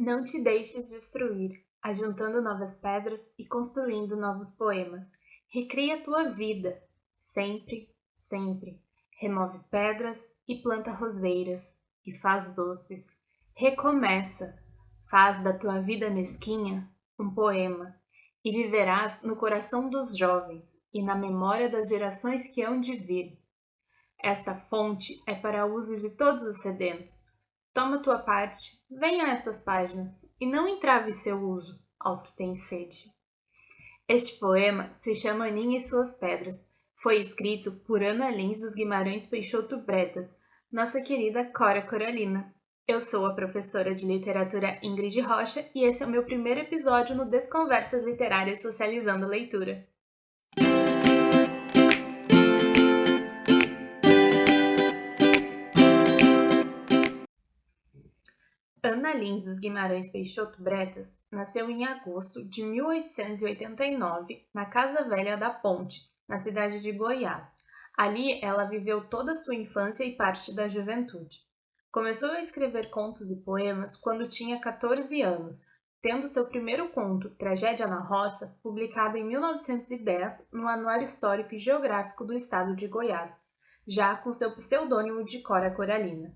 Não te deixes destruir, ajuntando novas pedras e construindo novos poemas. Recria a tua vida, sempre, sempre. Remove pedras e planta roseiras, e faz doces. Recomeça, faz da tua vida mesquinha um poema, e viverás no coração dos jovens e na memória das gerações que hão de vir. Esta fonte é para uso de todos os sedentos. Toma tua parte, venha a essas páginas, e não entrave seu uso aos que têm sede. Este poema se chama Aninha e Suas Pedras. Foi escrito por Ana Lins dos Guimarães Peixoto Bretas, nossa querida Cora Coralina. Eu sou a professora de literatura Ingrid Rocha e esse é o meu primeiro episódio no Desconversas Literárias Socializando Leitura. Ana Lins dos Guimarães Peixoto Bretas nasceu em agosto de 1889 na Casa Velha da Ponte, na cidade de Goiás. Ali ela viveu toda a sua infância e parte da juventude. Começou a escrever contos e poemas quando tinha 14 anos, tendo seu primeiro conto, Tragédia na Roça, publicado em 1910 no Anuário Histórico e Geográfico do Estado de Goiás, já com seu pseudônimo de Cora Coralina.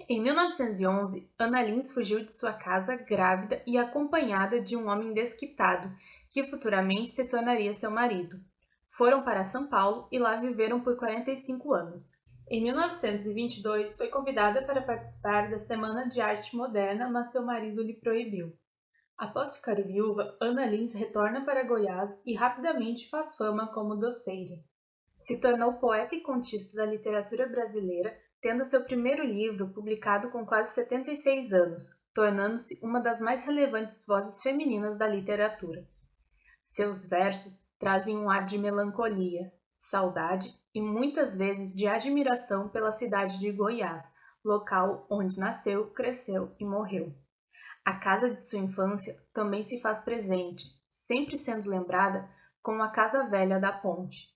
Em 1911, Ana Lins fugiu de sua casa grávida e acompanhada de um homem desquitado, que futuramente se tornaria seu marido. Foram para São Paulo e lá viveram por 45 anos. Em 1922, foi convidada para participar da Semana de Arte Moderna, mas seu marido lhe proibiu. Após ficar viúva, Ana Lins retorna para Goiás e rapidamente faz fama como doceira. Se tornou poeta e contista da literatura brasileira, tendo seu primeiro livro publicado com quase 76 anos, tornando-se uma das mais relevantes vozes femininas da literatura. Seus versos trazem um ar de melancolia, saudade e muitas vezes de admiração pela cidade de Goiás, local onde nasceu, cresceu e morreu. A casa de sua infância também se faz presente, sempre sendo lembrada como a Casa Velha da Ponte.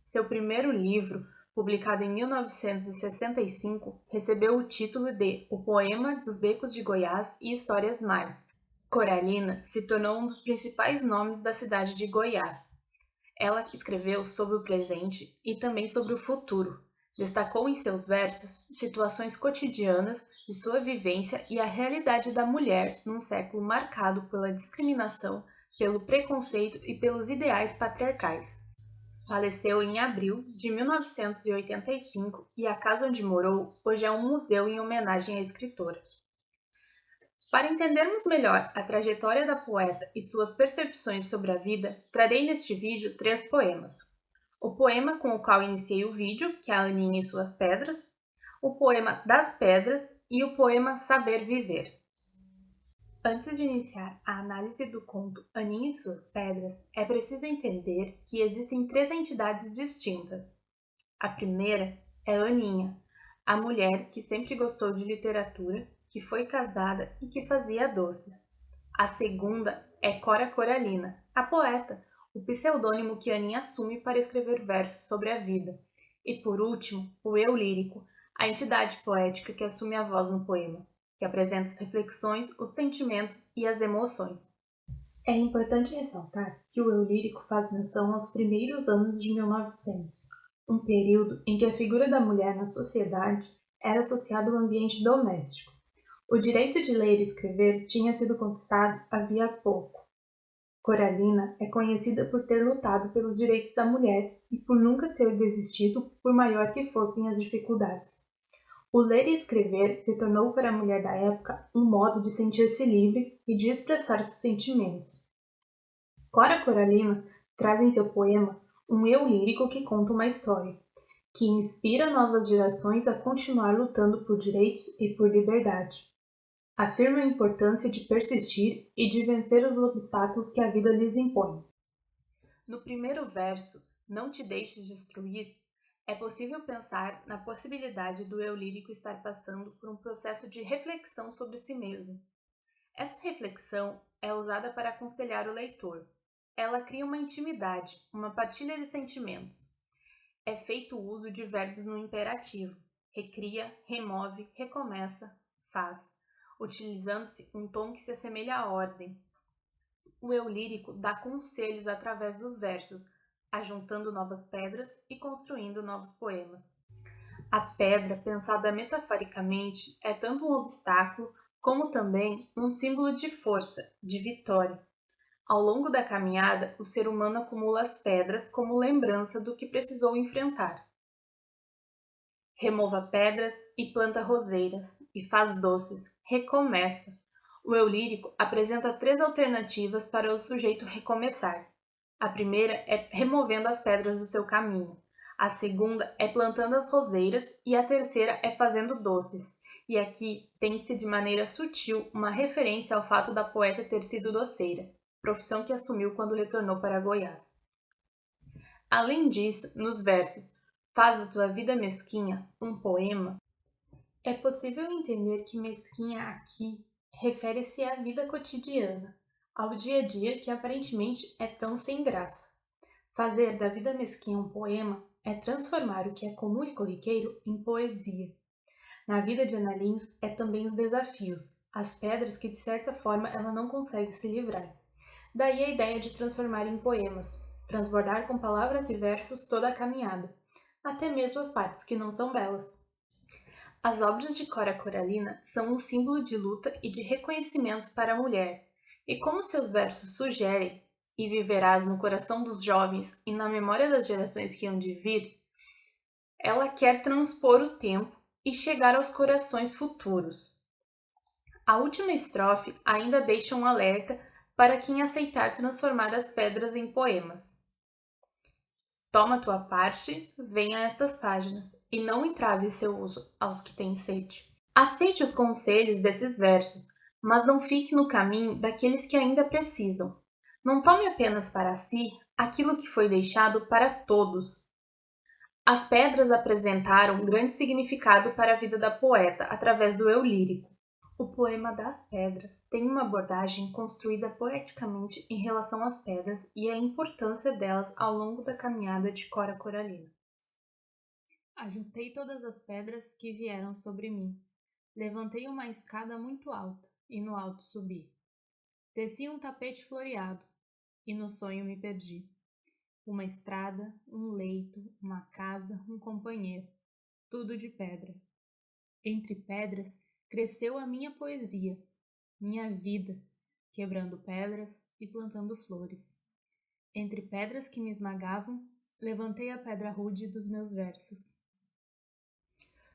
Seu primeiro livro, publicado em 1965, recebeu o título de O Poema dos Becos de Goiás e Histórias Mais. Coralina se tornou um dos principais nomes da cidade de Goiás. Ela escreveu sobre o presente e também sobre o futuro. Destacou em seus versos situações cotidianas de sua vivência e a realidade da mulher num século marcado pela discriminação, pelo preconceito e pelos ideais patriarcais. Faleceu em abril de 1985 e a casa onde morou hoje é um museu em homenagem à escritora. Para entendermos melhor a trajetória da poeta e suas percepções sobre a vida, trarei neste vídeo 3 poemas. O poema com o qual iniciei o vídeo, que é a Aninha e Suas Pedras, o poema Das Pedras e o poema Saber Viver. Antes de iniciar a análise do conto Aninha e Suas Pedras, é preciso entender que existem 3 entidades distintas. A primeira é Aninha, a mulher que sempre gostou de literatura, que foi casada e que fazia doces. A segunda é Cora Coralina, a poeta, o pseudônimo que Aninha assume para escrever versos sobre a vida. E por último, o eu lírico, a entidade poética que assume a voz no poema, que apresenta as reflexões, os sentimentos e as emoções. É importante ressaltar que o eu lírico faz menção aos primeiros anos de 1900, um período em que a figura da mulher na sociedade era associada ao ambiente doméstico. O direito de ler e escrever tinha sido conquistado havia pouco. Coralina é conhecida por ter lutado pelos direitos da mulher e por nunca ter desistido por maior que fossem as dificuldades. O ler e escrever se tornou para a mulher da época um modo de sentir-se livre e de expressar seus sentimentos. Cora Coralina traz em seu poema um eu lírico que conta uma história, que inspira novas gerações a continuar lutando por direitos e por liberdade. Afirma a importância de persistir e de vencer os obstáculos que a vida lhes impõe. No primeiro verso, Não te deixes destruir, é possível pensar na possibilidade do eu lírico estar passando por um processo de reflexão sobre si mesmo. Essa reflexão é usada para aconselhar o leitor. Ela cria uma intimidade, uma partilha de sentimentos. É feito uso de verbos no imperativo. Recria, remove, recomeça, faz. utilizando-se um tom que se assemelha à ordem. O eu lírico dá conselhos através dos versos, ajuntando novas pedras e construindo novos poemas. A pedra, pensada metaforicamente, é tanto um obstáculo como também um símbolo de força, de vitória. Ao longo da caminhada, o ser humano acumula as pedras como lembrança do que precisou enfrentar. Remova pedras e planta roseiras, e faz doces, recomeça. O eu lírico apresenta 3 alternativas para o sujeito recomeçar. A primeira é removendo as pedras do seu caminho. A segunda é plantando as roseiras e a terceira é fazendo doces. E aqui tem-se de maneira sutil uma referência ao fato da poeta ter sido doceira, profissão que assumiu quando retornou para Goiás. Além disso, nos versos Faz da tua vida mesquinha um poema, é possível entender que mesquinha aqui refere-se à vida cotidiana, ao dia a dia que aparentemente é tão sem graça. Fazer da vida mesquinha um poema é transformar o que é comum e corriqueiro em poesia. Na vida de Ana Lins é também os desafios, as pedras que de certa forma ela não consegue se livrar. Daí a ideia de transformar em poemas, transbordar com palavras e versos toda a caminhada, até mesmo as partes que não são belas. As obras de Cora Coralina são um símbolo de luta e de reconhecimento para a mulher, e como seus versos sugerem, e viverás no coração dos jovens e na memória das gerações que hão de vir, ela quer transpor o tempo e chegar aos corações futuros. A última estrofe ainda deixa um alerta para quem aceitar transformar as pedras em poemas. Toma tua parte, venha a estas páginas, e não entrave seu uso aos que têm sede. Aceite os conselhos desses versos, mas não fique no caminho daqueles que ainda precisam. Não tome apenas para si aquilo que foi deixado para todos. As pedras apresentaram grande significado para a vida da poeta através do eu lírico. O poema das pedras tem uma abordagem construída poeticamente em relação às pedras e a importância delas ao longo da caminhada de Cora Coralina. Ajuntei todas as pedras que vieram sobre mim. Levantei uma escada muito alta e no alto subi. Desci um tapete floreado e no sonho me perdi. Uma estrada, um leito, uma casa, um companheiro, tudo de pedra. Entre pedras cresceu a minha poesia, minha vida, quebrando pedras e plantando flores. Entre pedras que me esmagavam, levantei a pedra rude dos meus versos.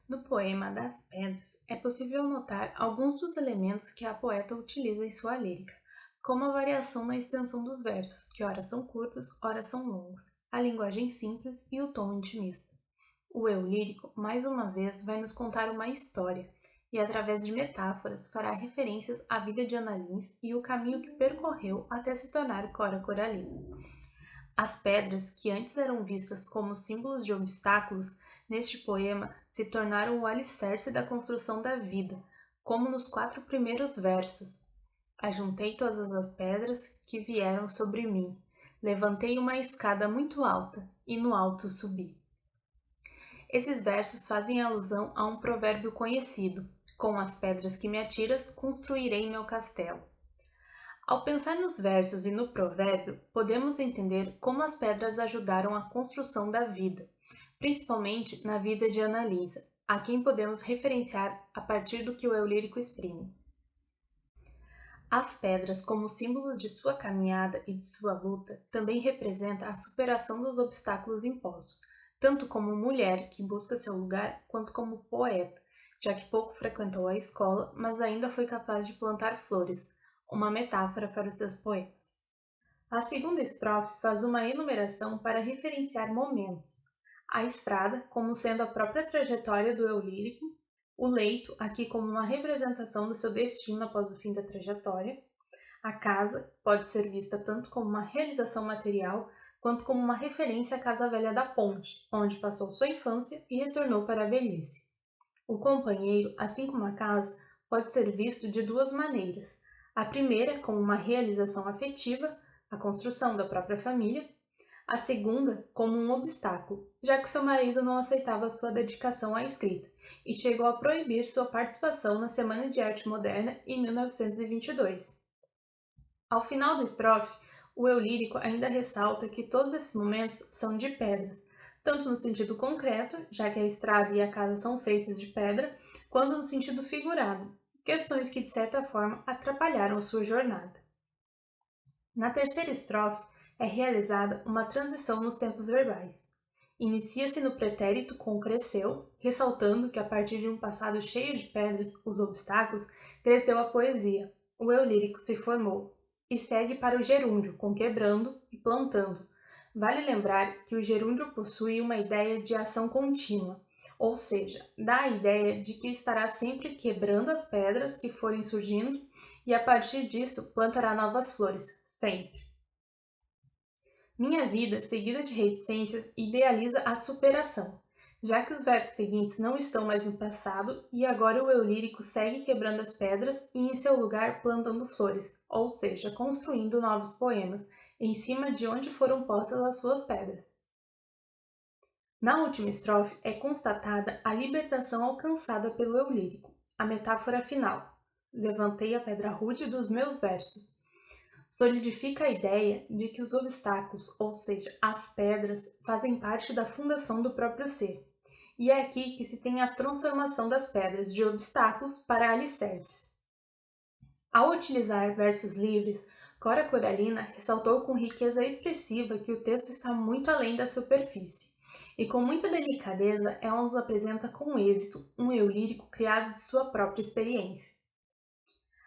No poema das pedras, é possível notar alguns dos elementos que a poeta utiliza em sua lírica, como a variação na extensão dos versos, que ora são curtos, ora são longos, a linguagem simples e o tom intimista. O eu lírico, mais uma vez, vai nos contar uma história, e através de metáforas fará referências à vida de Ana Lins e o caminho que percorreu até se tornar Cora Coralina. As pedras, que antes eram vistas como símbolos de obstáculos, neste poema se tornaram o alicerce da construção da vida, como nos 4 primeiros versos. Ajuntei todas as pedras que vieram sobre mim, levantei uma escada muito alta e no alto subi. Esses versos fazem alusão a um provérbio conhecido: com as pedras que me atiras, construirei meu castelo. Ao pensar nos versos e no provérbio, podemos entender como as pedras ajudaram a construção da vida, principalmente na vida de Ana Lisa, a quem podemos referenciar a partir do que o eu lírico exprime. As pedras, como símbolo de sua caminhada e de sua luta, também representa a superação dos obstáculos impostos, tanto como mulher que busca seu lugar, quanto como poeta, já que pouco frequentou a escola, mas ainda foi capaz de plantar flores, uma metáfora para os seus poemas. A segunda estrofe faz uma enumeração para referenciar momentos. A estrada, como sendo a própria trajetória do eu lírico, o leito, aqui como uma representação do seu destino após o fim da trajetória. A casa pode ser vista tanto como uma realização material, quanto como uma referência à Casa Velha da Ponte, onde passou sua infância e retornou para a velhice. O companheiro, assim como a casa, pode ser visto de 2 maneiras. A primeira como uma realização afetiva, a construção da própria família. A segunda como um obstáculo, já que seu marido não aceitava sua dedicação à escrita e chegou a proibir sua participação na Semana de Arte Moderna em 1922. Ao final da estrofe, o eu lírico ainda ressalta que todos esses momentos são de pedras, tanto no sentido concreto, já que a estrada e a casa são feitas de pedra, quanto no sentido figurado, questões que de certa forma atrapalharam sua jornada. Na terceira estrofe é realizada uma transição nos tempos verbais. Inicia-se no pretérito com cresceu, ressaltando que a partir de um passado cheio de pedras, os obstáculos, cresceu a poesia, o eu lírico se formou, e segue para o gerúndio, com quebrando e plantando. Vale lembrar que o gerúndio possui uma ideia de ação contínua, ou seja, dá a ideia de que estará sempre quebrando as pedras que forem surgindo e a partir disso plantará novas flores, sempre. Minha vida, seguida de reticências, idealiza a superação, já que os versos seguintes não estão mais no passado e agora o eu lírico segue quebrando as pedras e em seu lugar plantando flores, ou seja, construindo novos poemas em cima de onde foram postas as suas pedras. Na última estrofe é constatada a libertação alcançada pelo eu lírico, a metáfora final. Levantei a pedra rude dos meus versos. Solidifica a ideia de que os obstáculos, ou seja, as pedras, fazem parte da fundação do próprio ser. E é aqui que se tem a transformação das pedras de obstáculos para alicerces. Ao utilizar versos livres, Cora Coralina ressaltou com riqueza expressiva que o texto está muito além da superfície. E com muita delicadeza, ela nos apresenta com êxito um eu lírico criado de sua própria experiência.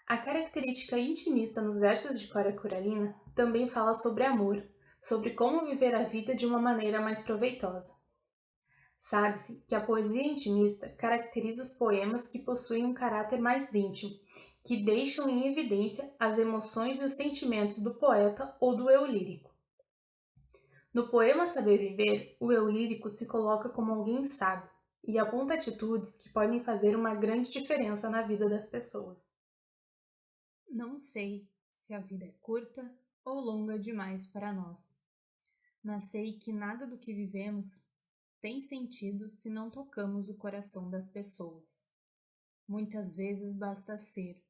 A característica intimista nos versos de Cora Coralina também fala sobre amor, sobre como viver a vida de uma maneira mais proveitosa. Sabe-se que a poesia intimista caracteriza os poemas que possuem um caráter mais íntimo, que deixam em evidência as emoções e os sentimentos do poeta ou do eu lírico. No poema Saber Viver, o eu lírico se coloca como alguém sábio e aponta atitudes que podem fazer uma grande diferença na vida das pessoas. Não sei se a vida é curta ou longa demais para nós, mas sei que nada do que vivemos tem sentido se não tocamos o coração das pessoas. Muitas vezes basta ser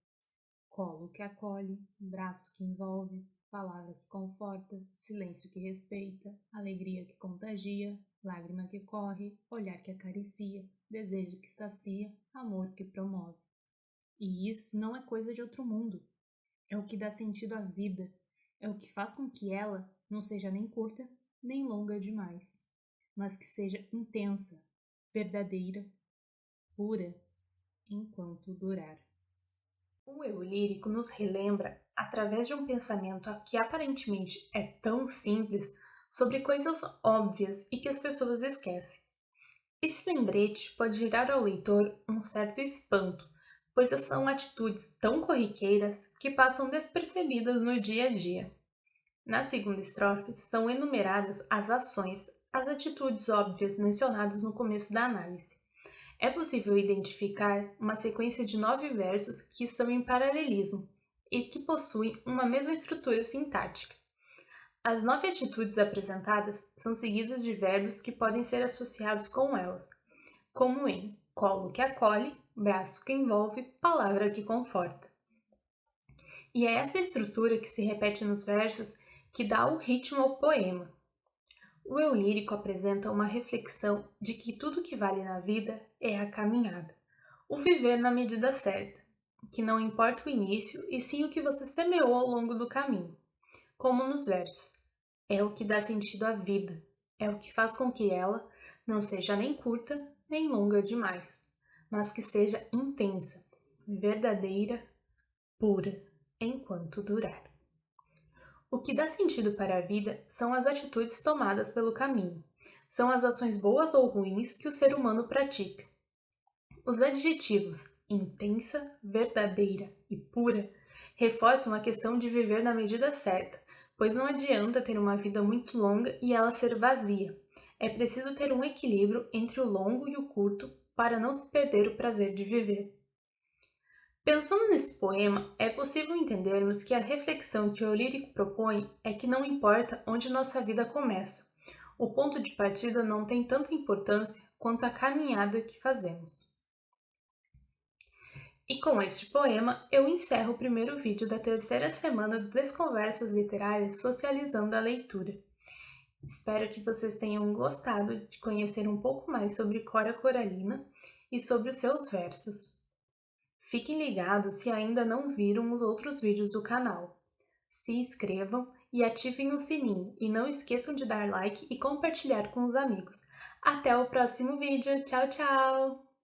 colo que acolhe, braço que envolve, palavra que conforta, silêncio que respeita, alegria que contagia, lágrima que corre, olhar que acaricia, desejo que sacia, amor que promove. E isso não é coisa de outro mundo. É o que dá sentido à vida, é o que faz com que ela não seja nem curta nem longa demais, mas que seja intensa, verdadeira, pura, enquanto durar. O eu lírico nos relembra, através de um pensamento que aparentemente é tão simples, sobre coisas óbvias e que as pessoas esquecem. Esse lembrete pode gerar ao leitor um certo espanto, pois são atitudes tão corriqueiras que passam despercebidas no dia a dia. Na segunda estrofe, são enumeradas as ações, as atitudes óbvias mencionadas no começo da análise. É possível identificar uma sequência de 9 versos que estão em paralelismo e que possuem uma mesma estrutura sintática. As 9 atitudes apresentadas são seguidas de verbos que podem ser associados com elas, como em colo que acolhe, braço que envolve, palavra que conforta. E é essa estrutura que se repete nos versos que dá o ritmo ao poema. O eu lírico apresenta uma reflexão de que tudo que vale na vida é a caminhada, o viver na medida certa, que não importa o início e sim o que você semeou ao longo do caminho. Como nos versos, é o que dá sentido à vida, é o que faz com que ela não seja nem curta nem longa demais, mas que seja intensa, verdadeira, pura, enquanto durar. O que dá sentido para a vida são as atitudes tomadas pelo caminho. São as ações boas ou ruins que o ser humano pratica. Os adjetivos intensa, verdadeira e pura reforçam a questão de viver na medida certa, pois não adianta ter uma vida muito longa e ela ser vazia. É preciso ter um equilíbrio entre o longo e o curto para não se perder o prazer de viver. Pensando nesse poema, é possível entendermos que a reflexão que o lírico propõe é que não importa onde nossa vida começa, o ponto de partida não tem tanta importância quanto a caminhada que fazemos. E com este poema, eu encerro o primeiro vídeo da terceira semana do Desconversas Literárias Socializando a Leitura. Espero que vocês tenham gostado de conhecer um pouco mais sobre Cora Coralina e sobre os seus versos. Fiquem ligados se ainda não viram os outros vídeos do canal. Se inscrevam e ativem o sininho e não esqueçam de dar like e compartilhar com os amigos. Até o próximo vídeo. Tchau, tchau!